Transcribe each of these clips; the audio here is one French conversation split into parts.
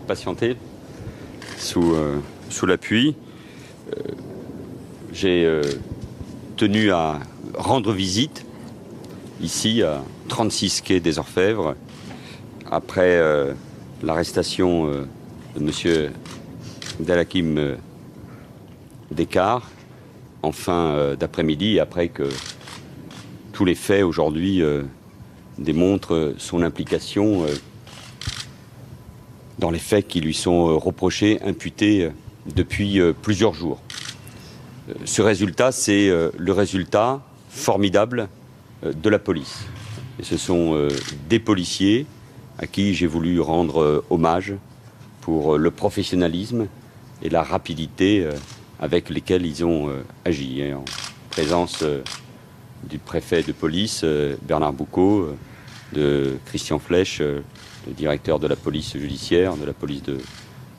patienter sous la pluie. J'ai tenu à rendre visite ici à 36 quai des Orfèvres après l'arrestation de M. Abdelhakim Dekar en fin d'après-midi, après que tous les faits aujourd'hui démontrent son implication dans les faits qui lui sont reprochés, imputés depuis plusieurs jours. Ce résultat, c'est le résultat formidable de la police. Et ce sont des policiers à qui j'ai voulu rendre hommage pour le professionnalisme et la rapidité avec lesquels ils ont agi. Et en présence du préfet de police, Bernard Boucaud, de Christian Flech, le directeur de la police judiciaire, de la police de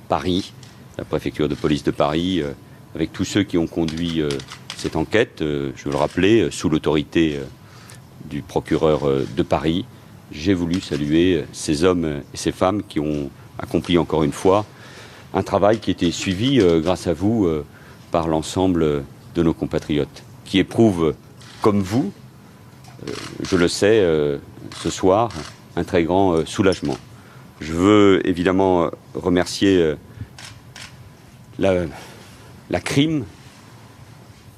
Paris, la préfecture de police de Paris, avec tous ceux qui ont conduit cette enquête, je veux le rappeler, sous l'autorité du procureur de Paris. J'ai voulu saluer ces hommes et ces femmes qui ont accompli encore une fois un travail qui était suivi, grâce à vous, par l'ensemble de nos compatriotes, qui éprouvent, comme vous, je le sais, ce soir, un très grand soulagement. Je veux évidemment remercier la crime,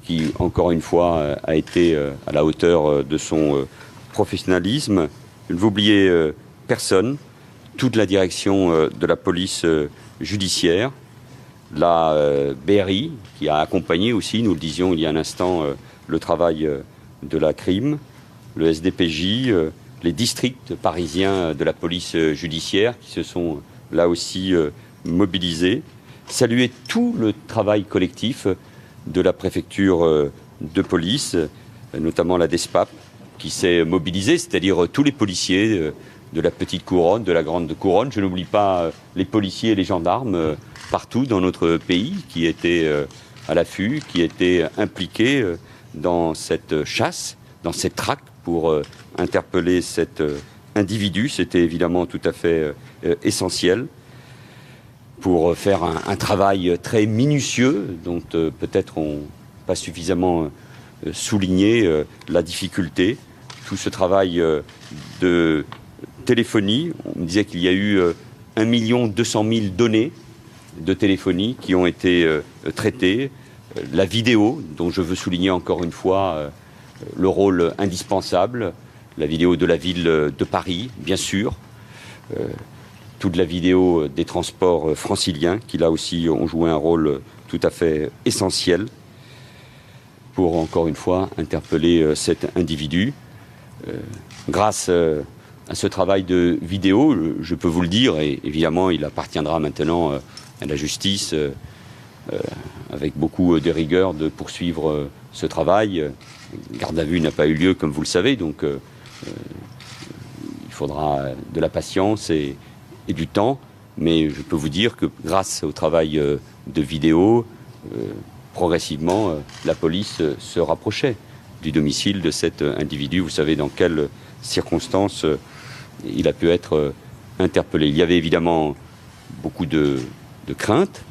qui, encore une fois, a été à la hauteur de son professionnalisme. Je ne veux oublier personne, toute la direction de la police judiciaire, la BRI, qui a accompagné aussi, nous le disions il y a un instant, le travail de la crime, le SDPJ, les districts parisiens de la police judiciaire, qui se sont là aussi mobilisés. Saluer tout le travail collectif de la préfecture de police, notamment la DESPAP, qui s'est mobilisée, c'est-à-dire tous les policiers de la petite couronne, de la grande couronne. Je n'oublie pas les policiers et les gendarmes partout dans notre pays qui étaient à l'affût, qui étaient impliqués dans cette chasse, dans cette traque pour interpeller cet individu. C'était évidemment tout à fait essentiel pour faire un travail très minutieux dont peut-être on n'a pas suffisamment souligné la difficulté. Tout ce travail de téléphonie, on me disait qu'il y a eu 1 200 000 données de téléphonie qui ont été traitées. La vidéo, dont je veux souligner encore une fois le rôle indispensable, la vidéo de la ville de Paris, bien sûr, toute la vidéo des transports franciliens, qui là aussi ont joué un rôle tout à fait essentiel pour, encore une fois, interpeller cet individu. Grâce à ce travail de vidéo, je peux vous le dire, et évidemment il appartiendra maintenant à la justice, avec beaucoup de rigueur, de poursuivre ce travail. Garde à vue n'a pas eu lieu, comme vous le savez, donc il faudra de la patience et du temps, mais je peux vous dire que grâce au travail de vidéo, progressivement, la police se rapprochait du domicile de cet individu. Vous savez dans quelles circonstances il a pu être interpellé. Il y avait évidemment beaucoup de craintes.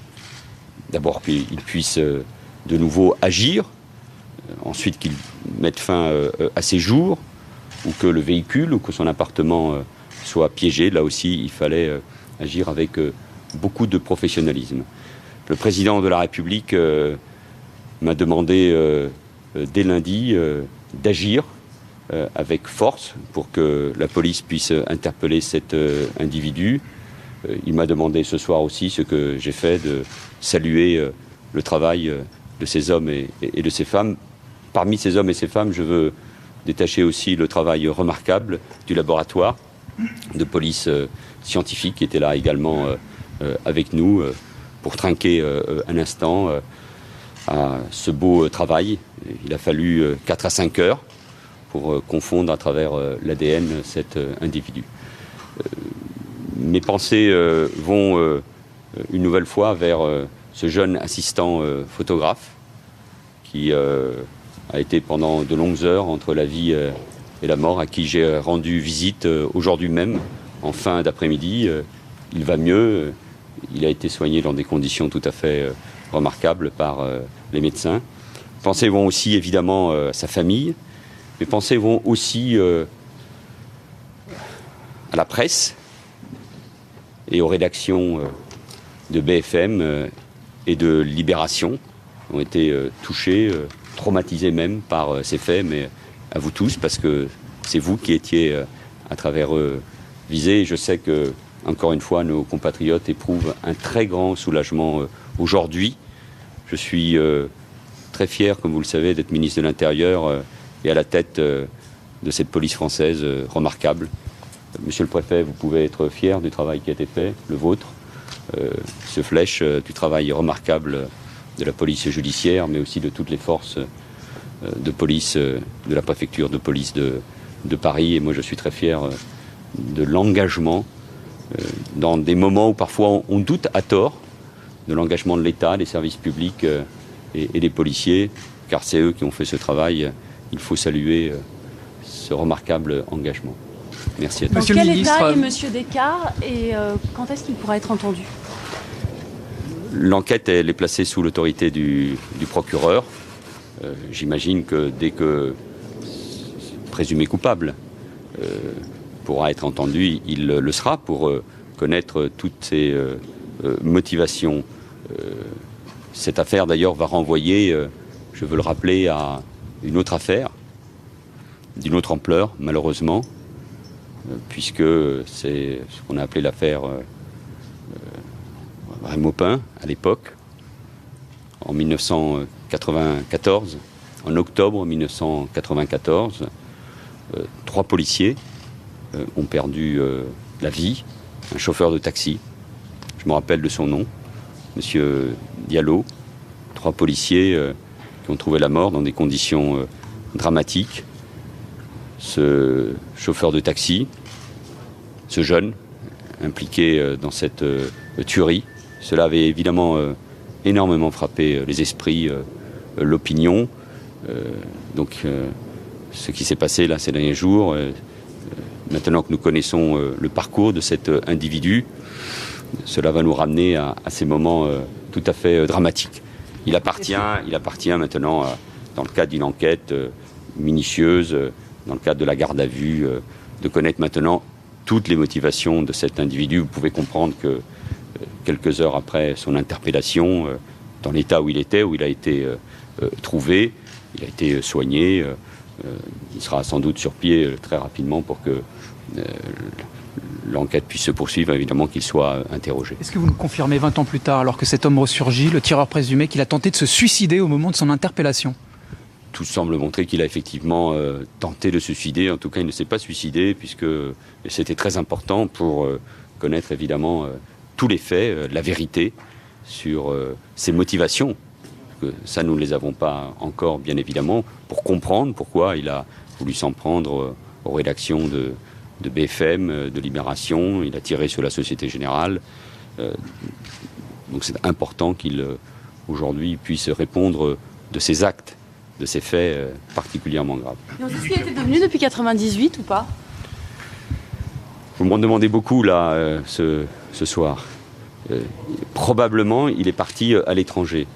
D'abord qu'il puisse de nouveau agir, ensuite qu'il mette fin à ses jours, ou que le véhicule ou que son appartement soit piégé. Là aussi, il fallait agir avec beaucoup de professionnalisme. Le président de la République m'a demandé dès lundi d'agir avec force pour que la police puisse interpeller cet individu. Il m'a demandé ce soir aussi, ce que j'ai fait, de saluer le travail de ces hommes et de ces femmes. Parmi ces hommes et ces femmes, je veux détacher aussi le travail remarquable du laboratoire de police scientifique qui était là également avec nous pour trinquer un instant à ce beau travail. Il a fallu 4 à 5 heures pour confondre à travers l'ADN cet individu. Mes pensées vont une nouvelle fois vers ce jeune assistant photographe qui a été pendant de longues heures entre la vie et la mort, à qui j'ai rendu visite aujourd'hui même, en fin d'après-midi. Il va mieux, Il a été soigné dans des conditions tout à fait remarquables par les médecins. Pensées vont aussi évidemment à sa famille, mais pensées vont aussi à la presse et aux rédactions de BFM et de Libération, qui ont été touchés, traumatisés même par ces faits, mais à vous tous, parce que c'est vous qui étiez à travers eux visés. Et je sais que, encore une fois, nos compatriotes éprouvent un très grand soulagement aujourd'hui. Je suis très fier, comme vous le savez, d'être ministre de l'Intérieur et à la tête de cette police française remarquable. Monsieur le préfet, vous pouvez être fier du travail qui a été fait, le vôtre. Se flèche du travail remarquable de la police judiciaire, mais aussi de toutes les forces de police, de la préfecture de police de Paris. Et moi, je suis très fier de l'engagement dans des moments où parfois on doute à tort de l'engagement de l'État, des services publics et des policiers, car c'est eux qui ont fait ce travail. Il faut saluer ce remarquable engagement. Merci à tous. Dans quel état est M. Descartes et quand est-ce qu'il pourra être entendu? L'enquête, elle est placée sous l'autorité du procureur. J'imagine que dès que présumé coupable pourra être entendu, il le sera pour connaître toutes ses motivations. Cette affaire, d'ailleurs, va renvoyer, je veux le rappeler, à une autre affaire, d'une autre ampleur, malheureusement, puisque c'est ce qu'on a appelé l'affaire Maupin, à l'époque, en 1994, en octobre 1994, 3 policiers ont perdu la vie, un chauffeur de taxi, je me rappelle de son nom, Monsieur Diallo, 3 policiers qui ont trouvé la mort dans des conditions dramatiques. Ce chauffeur de taxi, ce jeune impliqué dans cette tuerie, cela avait évidemment énormément frappé les esprits, l'opinion. Donc ce qui s'est passé là ces derniers jours, maintenant que nous connaissons le parcours de cet individu, cela va nous ramener à ces moments tout à fait dramatiques. Il appartient maintenant, dans le cadre d'une enquête minutieuse, dans le cadre de la garde à vue, de connaître maintenant toutes les motivations de cet individu. Vous pouvez comprendre que quelques heures après son interpellation, dans l'état où il était, où il a été trouvé, il a été soigné, il sera sans doute sur pied très rapidement pour que l'enquête puisse se poursuivre, évidemment qu'il soit interrogé. Est-ce que vous nous confirmez 20 ans plus tard, alors que cet homme ressurgit, le tireur présumé, qu'il a tenté de se suicider au moment de son interpellation? Tout semble montrer qu'il a effectivement tenté de se suicider. En tout cas, il ne s'est pas suicidé, puisque c'était très important pour connaître évidemment tous les faits, la vérité sur ses motivations. Ça, nous ne les avons pas encore, bien évidemment, pour comprendre pourquoi il a voulu s'en prendre aux rédactions de BFM, de Libération. Il a tiré sur la Société Générale. Donc c'est important qu'il, aujourd'hui, puisse répondre de ses actes, de ces faits particulièrement graves. Et on sait ce qu'il était devenu depuis 98 ou pas? Vous m'en demandez beaucoup là ce soir. Probablement il est parti à l'étranger.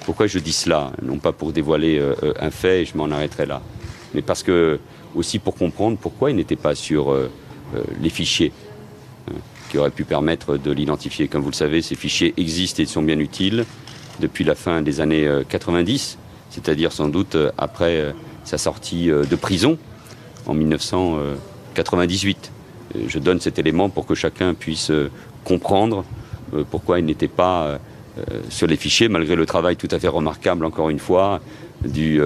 Pourquoi je dis cela? Non pas pour dévoiler un fait, et je m'en arrêterai là, mais parce que aussi pour comprendre pourquoi il n'était pas sur les fichiers qui auraient pu permettre de l'identifier. Comme vous le savez, ces fichiers existent et sont bien utiles depuis la fin des années 90. C'est-à-dire sans doute après sa sortie de prison en 1998. Je donne cet élément pour que chacun puisse comprendre pourquoi il n'était pas sur les fichiers, malgré le travail tout à fait remarquable, encore une fois, du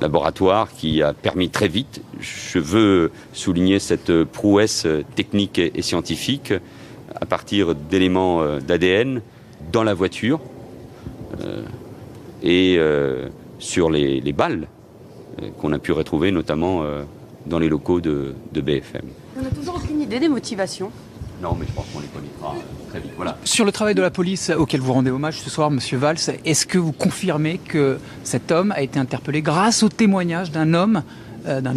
laboratoire qui a permis très vite, je veux souligner cette prouesse technique et scientifique, à partir d'éléments d'ADN dans la voiture, et sur les balles qu'on a pu retrouver notamment dans les locaux de BFM. On n'a toujours aucune idée des motivations. Non, mais je pense qu'on les connaîtra très vite. Voilà. Sur le travail de la police auquel vous rendez hommage ce soir, Monsieur Valls, est-ce que vous confirmez que cet homme a été interpellé grâce au témoignage d'un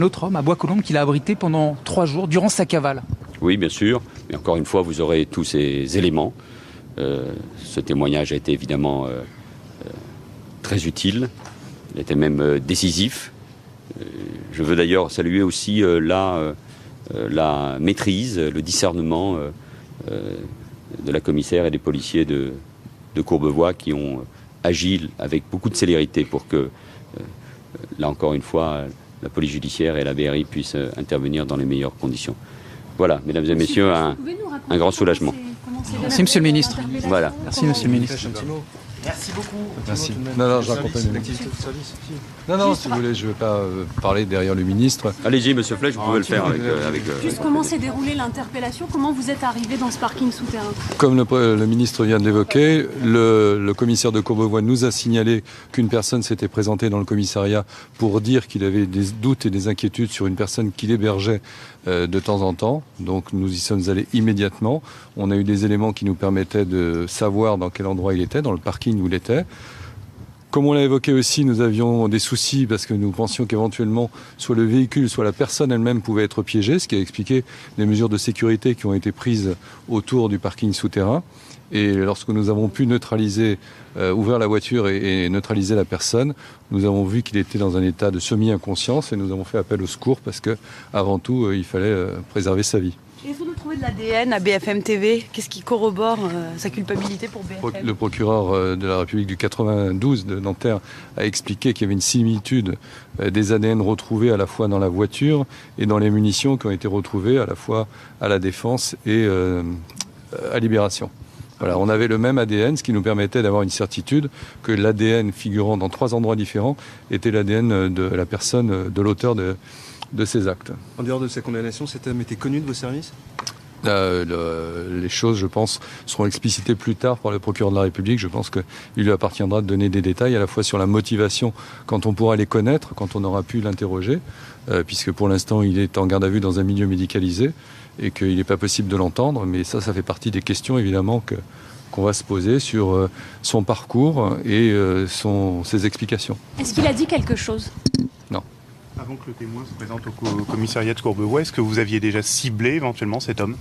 autre homme à Bois-Colombes qu'il a abrité pendant 3 jours durant sa cavale? Oui, bien sûr. Mais encore une fois, vous aurez tous ces éléments. Ce témoignage a été évidemment très utile, il était même décisif. Je veux d'ailleurs saluer aussi la maîtrise, le discernement de la commissaire et des policiers de Courbevoie qui ont agi avec beaucoup de célérité pour que, là encore une fois, la police judiciaire et la BRI puissent intervenir dans les meilleures conditions. Voilà, mesdames et messieurs, un grand soulagement. Merci, monsieur le ministre. Voilà. Merci, monsieur le ministre. Merci beaucoup. Merci. Non, je raccompagne le ministre. Non, si vous voulez, je ne vais pas parler derrière le ministre. Allez-y, monsieur Flech, vous pouvez le faire avec Juste comment s'est déroulée l'interpellation? Comment vous êtes arrivé dans ce parking souterrain? Comme le ministre vient de l'évoquer, le commissaire de Courbevoie nous a signalé qu'une personne s'était présentée dans le commissariat pour dire qu'il avait des doutes et des inquiétudes sur une personne qu'il hébergeait de temps en temps. Donc nous y sommes allés immédiatement. On a eu des éléments qui nous permettaient de savoir dans quel endroit il était, dans le parking où il était. Comme on l'a évoqué aussi, nous avions des soucis parce que nous pensions qu'éventuellement, soit le véhicule, soit la personne elle-même pouvait être piégée, ce qui a expliqué les mesures de sécurité qui ont été prises autour du parking souterrain. Et lorsque nous avons pu neutraliser, ouvrir la voiture et neutraliser la personne, nous avons vu qu'il était dans un état de semi-inconscience et nous avons fait appel au secours parce que, avant tout, il fallait préserver sa vie. Il faut nous trouver de l'ADN à BFM TV. Qu'est-ce qui corrobore sa culpabilité pour BFM? Le procureur de la République du 92 de Nanterre a expliqué qu'il y avait une similitude des ADN retrouvés à la fois dans la voiture et dans les munitions qui ont été retrouvées à la fois à la Défense et à Libération. Voilà, on avait le même ADN, ce qui nous permettait d'avoir une certitude que l'ADN figurant dans 3 endroits différents était l'ADN de la personne, de l'auteur de ces actes. En dehors de ces condamnations, cet homme était connu de vos services? Les choses, je pense, seront explicitées plus tard par le procureur de la République. Je pense qu'il lui appartiendra de donner des détails à la fois sur la motivation quand on pourra les connaître, quand on aura pu l'interroger, puisque pour l'instant il est en garde à vue dans un milieu médicalisé et qu'il n'est pas possible de l'entendre. Mais ça fait partie des questions évidemment qu'on va se poser sur son parcours et ses explications. Est-ce qu'il a dit quelque chose? Non. Avant que le témoin se présente au commissariat de Courbevoie, est-ce que vous aviez déjà ciblé éventuellement cet homme?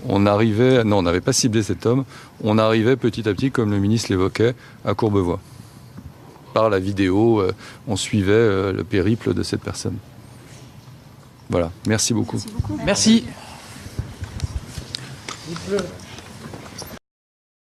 On n'avait pas ciblé cet homme. On arrivait petit à petit, comme le ministre l'évoquait, à Courbevoie. Par la vidéo, on suivait le périple de cette personne. Voilà, merci beaucoup. Merci. Il pleut.